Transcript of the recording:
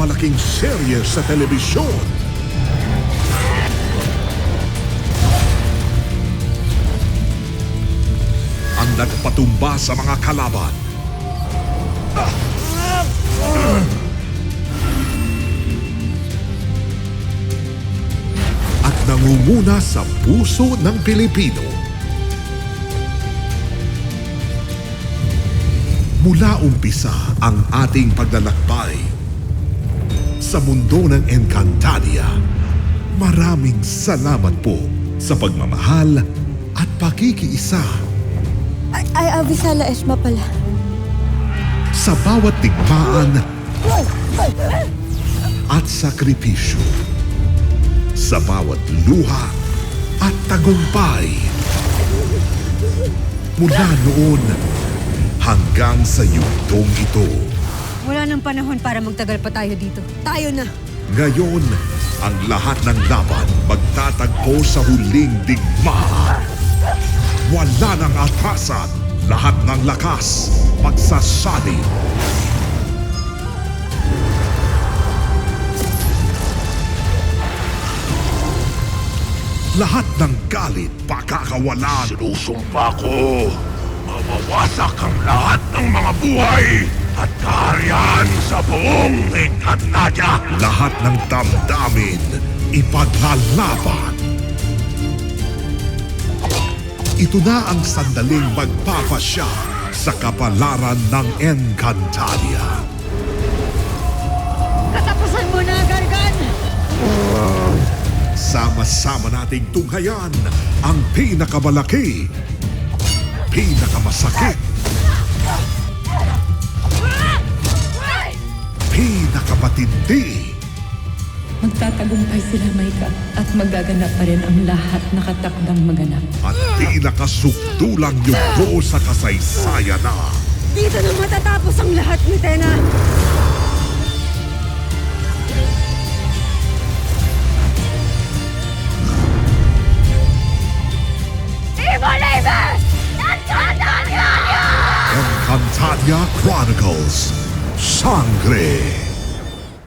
pinakamalaking serye sa telebisyon. Ang nagpatumba sa mga kalaban. At nangunguna sa puso ng Pilipino. Mula umpisa ang ating paglalakbay sa mundo ng Encantadia. Maraming salamat po sa pagmamahal at pakikiisa. Ay, Avisala Esma pala. Sa bawat digmaan at sakripisyo. Sa bawat luha at tagumpay. Mula noon hanggang sa yugtong ito. Wala nang panahon para magtagal pa tayo dito. Tayo na! Ngayon, ang lahat ng laban magtatagpo sa huling digmaan. Wala nang atasan. Lahat ng lakas magsasalin. Lahat ng galit pakakawalan. Sinusumpa ko, mawawasak ang lahat ng mga buhay at kaharian sa buong Encantadia. Lahat ng damdamin ipaglalaban. Ito na ang sandaling magpapasya sa kapalaran ng Encantadia. Katapusan mo na, Gargan! Sama-sama nating tunghayan ang pinakamalaki, pinakamasakit, pinakamatindi. Magtatagumpay sila, Maika, at magaganap pa rin ang lahat na katakdang maganap. At pinakasukdulang yugto sa kasaysayan na. Dito na matatapos ang lahat, Mitena! Encantadia Chronicles. Sangre.